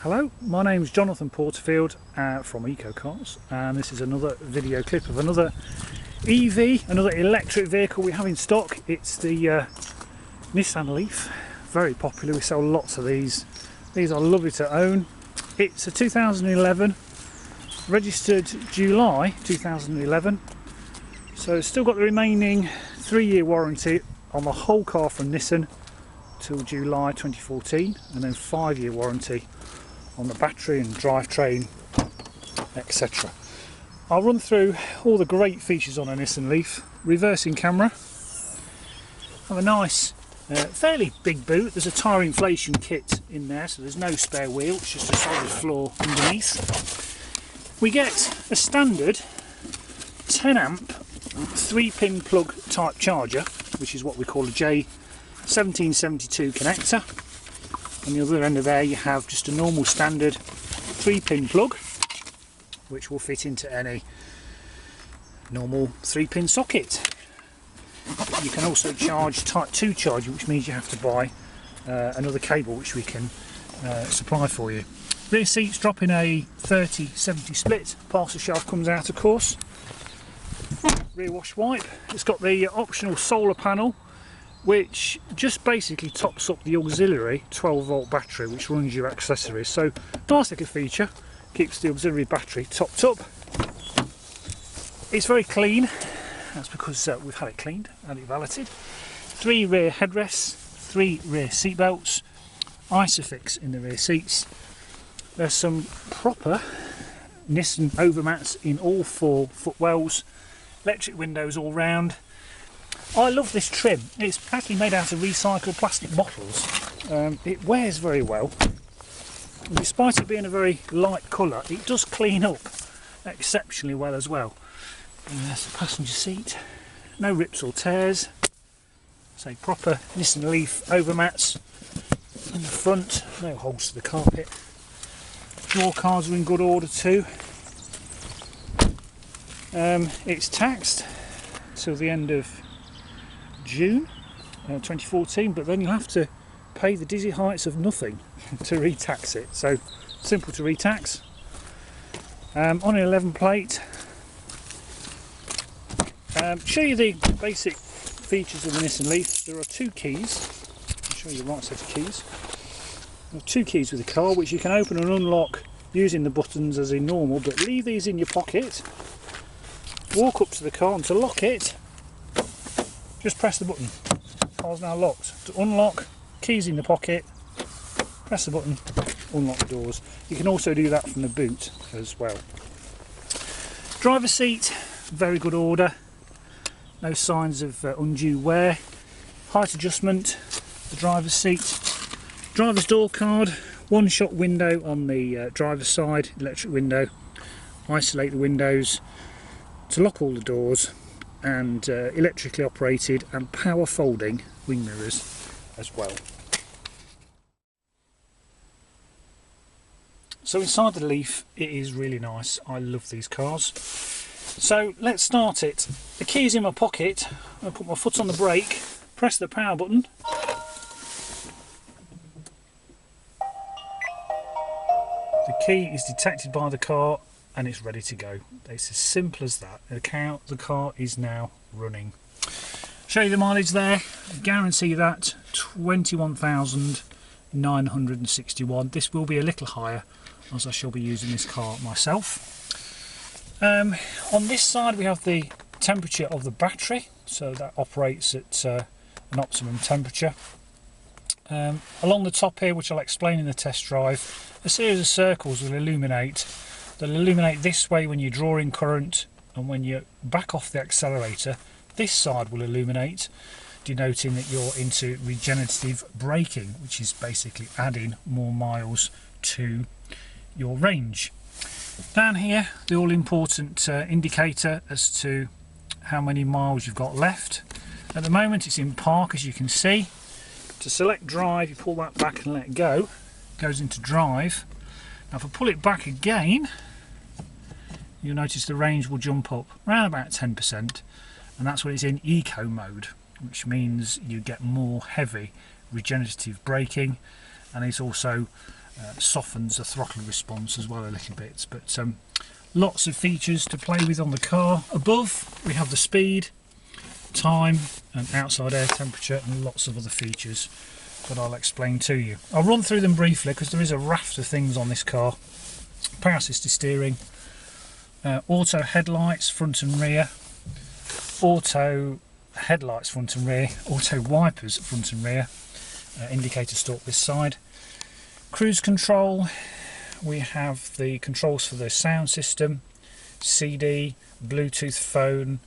Hello, my name is Jonathan Porterfield from EcoCars, and this is another video clip of another EV, another electric vehicle we have in stock. It's the Nissan Leaf, very popular. We sell lots of these. These are lovely to own. It's a 2011, registered July 2011, so it's still got the remaining 3-year warranty on the whole car from Nissan till July 2014, and then 5-year warranty on the battery and drivetrain, etc. I'll run through all the great features on a Nissan Leaf. Reversing camera, have a nice fairly big boot. There's a tyre inflation kit in there, so there's no spare wheel, it's just a solid floor underneath. We get a standard 10 amp 3-pin plug type charger, which is what we call a J1772 connector. On the other end of there you have just a normal standard 3-pin plug, which will fit into any normal 3-pin socket. You can also charge type 2 charging, which means you have to buy another cable, which we can supply for you. Rear seats drop in a 30-70 split. Parcel shelf comes out, of course. Rear wash wipe. It's got the optional solar panel, which just basically tops up the auxiliary 12-volt battery which runs your accessories. So nice little feature, keeps the auxiliary battery topped up. It's very clean, that's because we've had it cleaned and it valeted. 3 rear headrests, 3 rear seat belts, Isofix in the rear seats. There's some proper Nissan overmats in all 4 footwells, electric windows all round. I love this trim. It's actually made out of recycled plastic bottles. It wears very well. And despite it being a very light colour, it does clean up exceptionally well as well. And there's the passenger seat. No rips or tears. So proper Nissan Leaf overmats in the front. No holes to the carpet. Drawer cards are in good order too. It's taxed till the end of June 2014, but then you'll have to pay the dizzy heights of nothing to re-tax it. So simple to re-tax. On an 11 plate. Show you the basic features of the Nissan Leaf. There are 2 keys. I'll show you the right set of keys. There are 2 keys with the car, which you can open and unlock using the buttons as in normal, but leave these in your pocket. Walk up to the car, and to lock it, just press the button. The car's now locked. To unlock, keys in the pocket, press the button, unlock the doors. You can also do that from the boot as well. Driver's seat, very good order. No signs of undue wear. Height adjustment, the driver's seat. Driver's door card, 1-shot window on the driver's side, electric window. Isolate the windows to lock all the doors, and electrically operated and power folding wing mirrors as well. So inside the Leaf, it is really nice. I love these cars. So let's start it. The key is in my pocket. I'll put my foot on the brake, press the power button. The key is detected by the car and it's ready to go. It's as simple as that. The car is now running. Show you the mileage there. Guarantee that 21,961. This will be a little higher as I shall be using this car myself. On this side we have the temperature of the battery, so that operates at an optimum temperature. Along the top here, which I'll explain in the test drive, a series of circles will illuminate. They'll illuminate this way when you're drawing current, and when you back off the accelerator, this side will illuminate, denoting that you're into regenerative braking, which is basically adding more miles to your range. Down here, the all-important indicator as to how many miles you've got left. At the moment it's in park, as you can see. To select drive, you pull that back and let go. It goes into drive. Now if I pull it back again, you'll notice the range will jump up around about 10%, and that's when it's in eco mode, which means you get more heavy regenerative braking, and it's also softens the throttle response as well a little bit. But lots of features to play with on the car. Above we have the speed, time and outside air temperature, and lots of other features that I'll explain to you. I'll run through them briefly because there is a raft of things on this car. Power assisted steering, auto headlights front and rear, auto headlights front and rear, auto wipers front and rear, indicator stalk this side, cruise control. We have the controls for the sound system, CD, Bluetooth phone,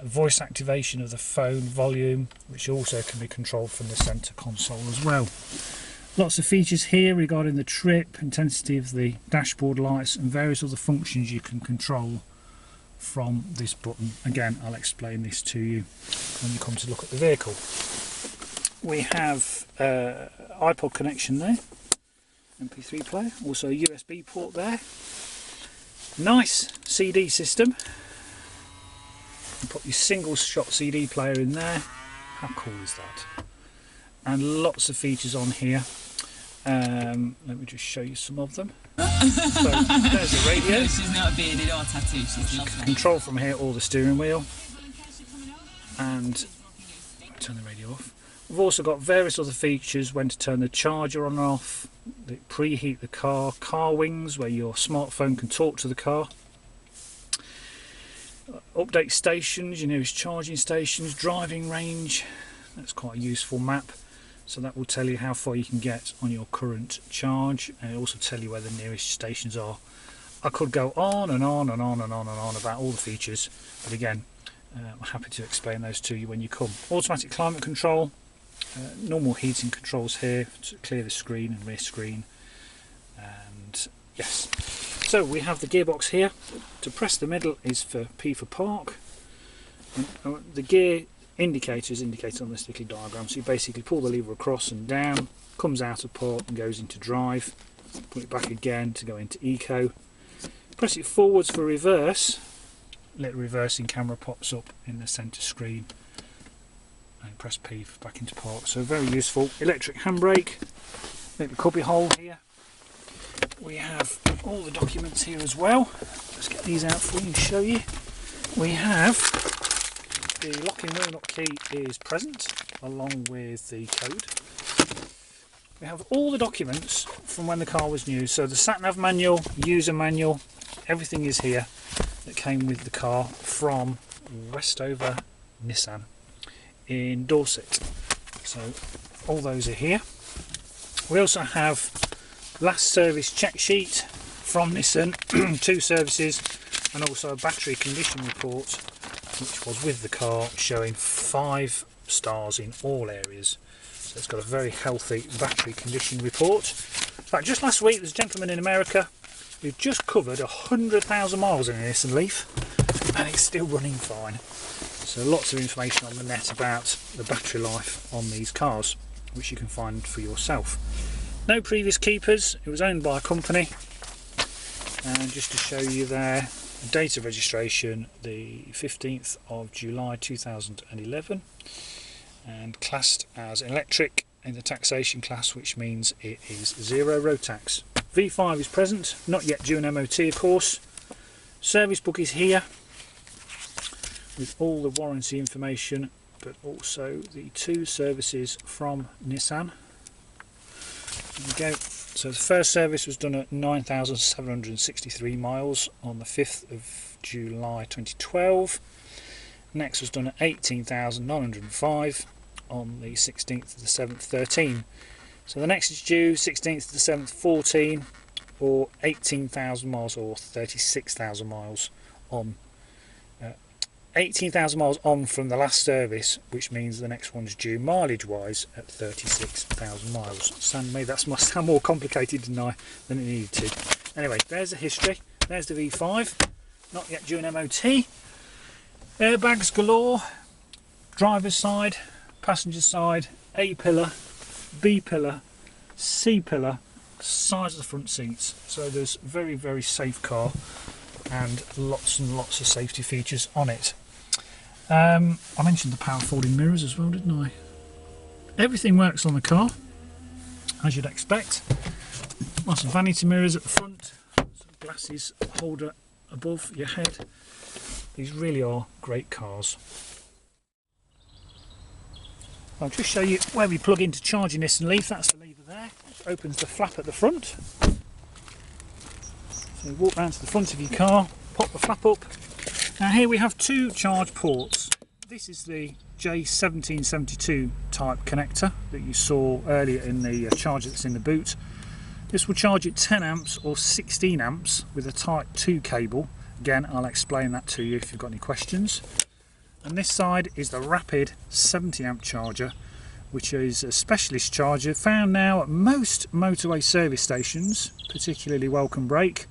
voice activation of the phone, volume, which also can be controlled from the centre console as well. Lots of features here regarding the trip, intensity of the dashboard lights and various other functions you can control from this button. Again, I'll explain this to you when you come to look at the vehicle. We have iPod connection there, MP3 player, also a USB port there. Nice CD system. You put your single shot CD player in there. How cool is that? And lots of features on here. Let me just show you some of them. So there's the radio. No, she's not a bearded or tattooed. She's lovely. Control from here all the steering wheel. And turn the radio off. We've also got various other features: when to turn the charger on and off, preheat the car, car wings where your smartphone can talk to the car, update stations, your nearest charging stations, driving range. That's quite a useful map. So that will tell you how far you can get on your current charge, and it'll also tell you where the nearest stations are. I could go on and on and on and on and on about all the features, but again, I'm happy to explain those to you when you come. Automatic climate control, normal heating controls here to clear the screen and rear screen, and yes. So we have the gearbox here. To press the middle is for P for park. And the gear indicator is indicated on this little diagram, so you basically pull the lever across and down, comes out of park and goes into drive, put it back again to go into eco, press it forwards for reverse, little reversing camera pops up in the centre screen, and press P for back into park. So very useful. Electric handbrake, little cubby hole here. We have all the documents here as well. Let's get these out for you and show you. We have the locking wheel nut key is present along with the code. We have all the documents from when the car was new, so the sat-nav manual, user manual, everything is here that came with the car from Westover Nissan in Dorset. So all those are here. We also have last service check sheet from Nissan, 2 services, and also a battery condition report which was with the car, showing 5 stars in all areas. So it's got a very healthy battery condition report. In fact, just last week there's a gentleman in America who just covered 100,000 miles in a Nissan Leaf and it's still running fine. So lots of information on the net about the battery life on these cars, which you can find for yourself. No previous keepers, it was owned by a company, and just to show you there, date of registration the 15th of July 2011, and classed as electric in the taxation class, which means it is 0 road tax. V5 is present, not yet due an MOT of course. Service book is here with all the warranty information, but also the 2 services from Nissan. There we go. So the first service was done at 9,763 miles on the 5th of July 2012. Next was done at 18,905 on the 16th of the 7th 13. So the next is due 16th of the 7th 14, or 18,000 miles or 36,000 miles on 18,000 miles on from the last service, which means the next one's due mileage wise at 36,000 miles. Sound me, that must sound more complicated than it needed to. Anyway, there's the history. There's the V5, not yet due an MOT. Airbags galore, driver's side, passenger side, A pillar, B pillar, C pillar, size of the front seats. So there's very, very safe car and lots of safety features on it. I mentioned the power folding mirrors as well, didn't I? Everything works on the car as you'd expect. Lots of vanity mirrors at the front, some glasses holder above your head. These really are great cars. I'll just show you where we plug in to charge your Nissan Leaf. That's the lever there, which opens the flap at the front. So you walk round to the front of your car, pop the flap up. Now here we have two charge ports. This is the J1772 type connector that you saw earlier in the charger that's in the boot. This will charge at 10 amps or 16 amps with a Type 2 cable. Again, I'll explain that to you if you've got any questions. And this side is the rapid 70 amp charger, which is a specialist charger found now at most motorway service stations, particularly Welcome Break,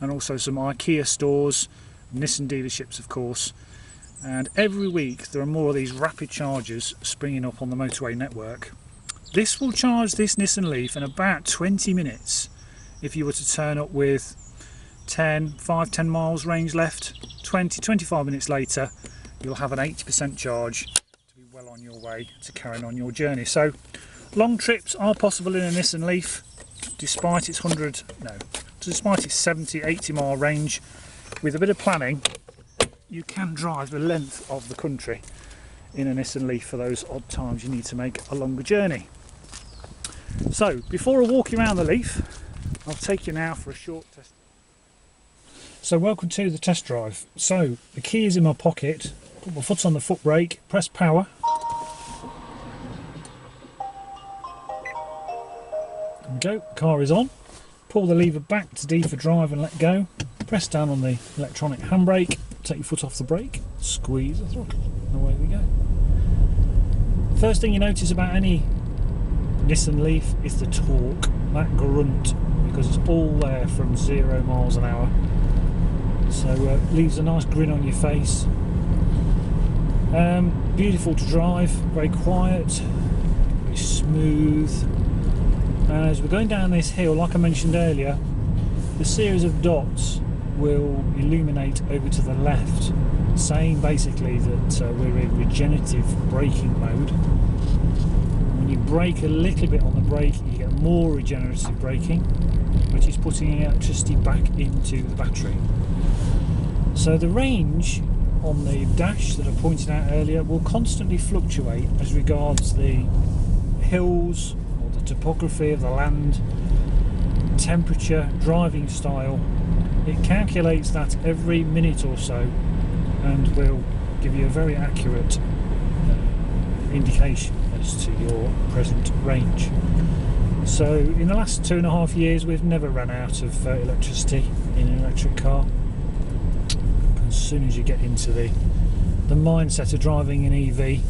and also some IKEA stores, Nissan dealerships of course. And every week there are more of these rapid chargers springing up on the motorway network. This will charge this Nissan Leaf in about 20 minutes if you were to turn up with 10 miles range left. 25 minutes later you'll have an 80% charge to be well on your way to carrying on your journey. So long trips are possible in a Nissan Leaf despite its 70-80 mile range. With a bit of planning you can drive the length of the country in a Nissan Leaf for those odd times you need to make a longer journey. So before I walk you around the Leaf, I'll take you now for a short test. So welcome to the test drive. So the key is in my pocket, put my foot on the foot brake, press power. There we go, car is on. Pull the lever back to D for drive and let go. Press down on the electronic handbrake, take your foot off the brake, squeeze the throttle, and away we go. First thing you notice about any Nissan Leaf is the torque, that grunt, because it's all there from 0 miles an hour. So leaves a nice grin on your face. Beautiful to drive, very quiet, very smooth. And as we're going down this hill, like I mentioned earlier, the series of dots will illuminate over to the left, saying basically that we're in regenerative braking mode. When you brake a little bit on the brake, you get more regenerative braking, which is putting electricity back into the battery. So the range on the dash that I pointed out earlier will constantly fluctuate as regards the hills or the topography of the land, temperature, driving style. It calculates that every minute or so and will give you a very accurate indication as to your present range. So in the last 2.5 years we've never run out of electricity in an electric car. As soon as you get into the mindset of driving an EV,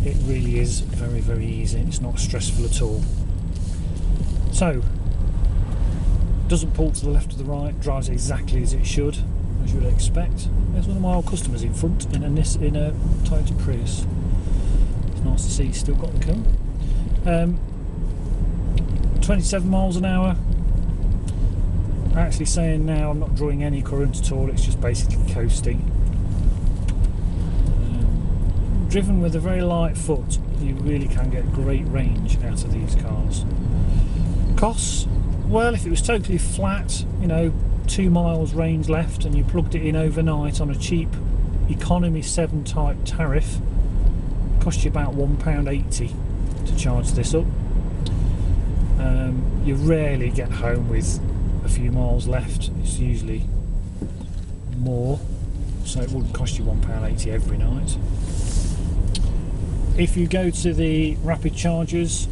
it really is very, very easy. It's not stressful at all. So doesn't pull to the left or the right, drives exactly as it should, as you would expect. There's one of my old customers in front in a Toyota Prius. It's nice to see he's still got the car. 27 miles an hour. Actually saying now I'm not drawing any current at all, it's just basically coasting. Driven with a very light foot, you really can get great range out of these cars. Costs? Well, if it was totally flat, 2 miles range left and you plugged it in overnight on a cheap economy 7 type tariff, it cost you about £1.80 to charge this up. You rarely get home with a few miles left, it's usually more, so it wouldn't cost you £1.80 every night. If you go to the rapid chargers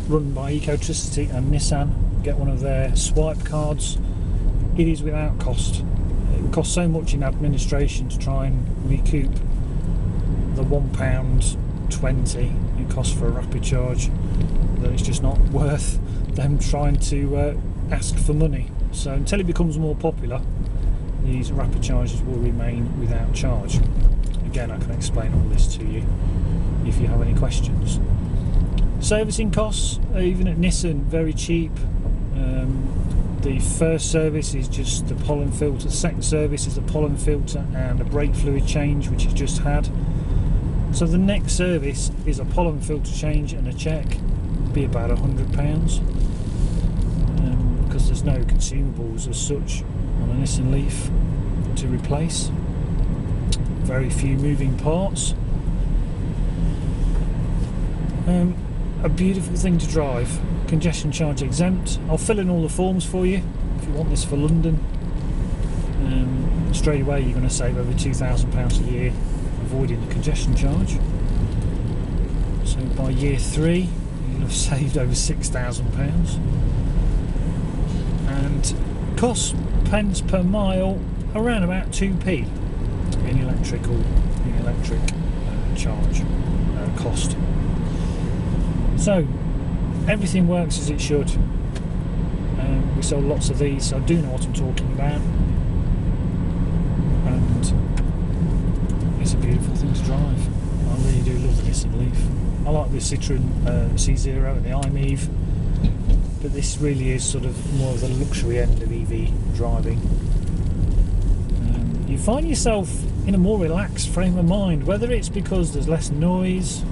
run by Ecotricity and Nissan, get one of their swipe cards, it is without cost. It would cost so much in administration to try and recoup the £1.20 it costs for a rapid charge that it's just not worth them trying to ask for money. So until it becomes more popular, these rapid chargers will remain without charge. Again, I can explain all this to you if you have any questions. Servicing costs, even at Nissan, very cheap. The first service is just the pollen filter, the second service is the pollen filter and a brake fluid change, which is just had. So the next service is a pollen filter change and a check, be about £100. as there's no consumables as such on a Nissan Leaf to replace. Very few moving parts. A beautiful thing to drive. Congestion charge exempt. I'll fill in all the forms for you if you want this for London. Straight away you're going to save over £2,000 a year avoiding the congestion charge. So by year 3 you'll have saved over £6,000. And costs pence per mile around about 2p in electric charge cost. So everything works as it should. We sell lots of these, so I do know what I'm talking about, and it's a beautiful thing to drive. I really do love the Nissan Leaf. I like the Citroen C0 and the iMEV, but this really is sort of more of the luxury end of EV driving. You find yourself in a more relaxed frame of mind, whether it's because there's less noise,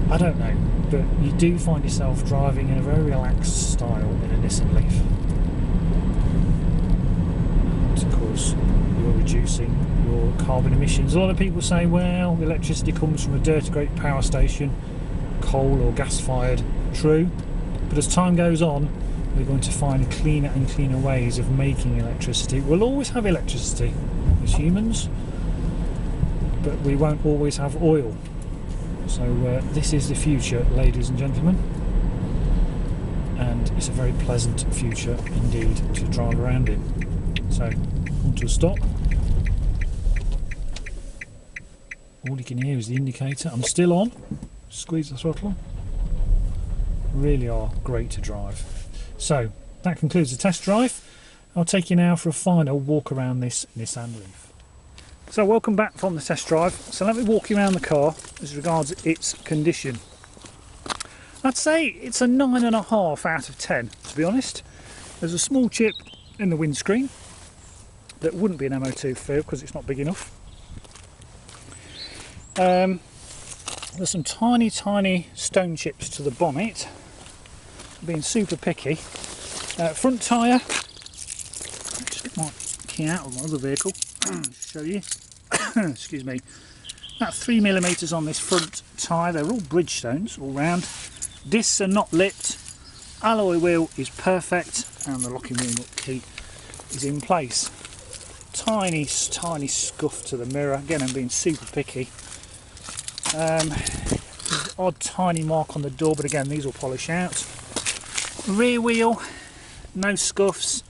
I don't know, but you do find yourself driving in a very relaxed style in a Nissan Leaf. And of course you're reducing your carbon emissions. A lot of people say, well, electricity comes from a dirty great power station, coal or gas fired. True, but as time goes on we're going to find cleaner and cleaner ways of making electricity. We'll always have electricity as humans, but we won't always have oil. So this is the future, ladies and gentlemen, and it's a very pleasant future indeed to drive around in. So, on to a stop. All you can hear is the indicator. I'm still on. Squeeze the throttle. Really are great to drive. So that concludes the test drive. I'll take you now for a final walk around this Nissan Leaf. So welcome back from the test drive. So let me walk you around the car as regards its condition. I'd say it's a 9.5 out of 10, to be honest. There's a small chip in the windscreen that wouldn't be an MO2 field because it's not big enough. There's some tiny stone chips to the bonnet. Being super picky. Front tyre, just get my key out of my other vehicle to show you. Excuse me. About 3mm on this front tyre. They're all Bridgestones all round. Discs are not lipped. Alloy wheel is perfect, and the locking wheel nut key is in place. Tiny scuff to the mirror. Again, I'm being super picky. Odd tiny mark on the door, but again, these will polish out. Rear wheel, no scuffs.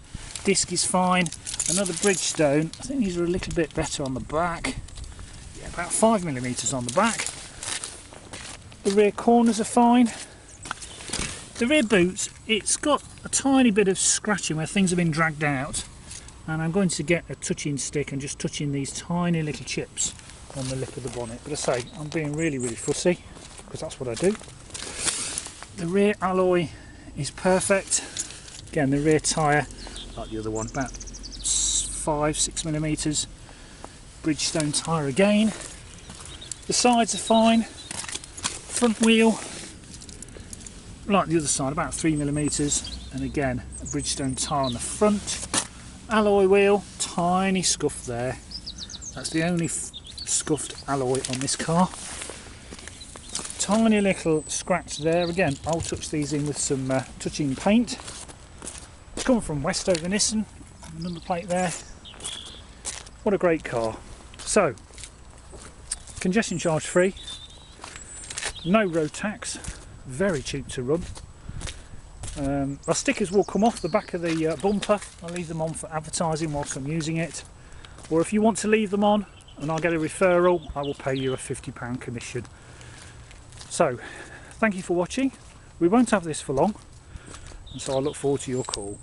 Disc is fine. Another Bridgestone. I think these are a little bit better on the back. Yeah, about 5mm on the back. The rear corners are fine. The rear boot, it's got a tiny bit of scratching where things have been dragged out, and I'm going to get a touching stick and just touching these tiny little chips on the lip of the bonnet. But I say, I'm being really fussy because that's what I do. The rear alloy is perfect. Again, the rear tyre, like the other one, about 5-6mm. Bridgestone tyre again. The sides are fine. Front wheel, like the other side, about 3mm, and again a Bridgestone tyre on the front. Alloy wheel, tiny scuff there. That's the only scuffed alloy on this car. Tiny little scratch there. Again, I'll touch these in with some touching paint. It's coming from Westover Nissan. Number plate there. What a great car. So, congestion charge free, no road tax, very cheap to run. Our stickers will come off the back of the bumper. I'll leave them on for advertising whilst I'm using it, or if you want to leave them on and I'll get a referral, I will pay you a £50 commission. So thank you for watching. We won't have this for long, and so I look forward to your call.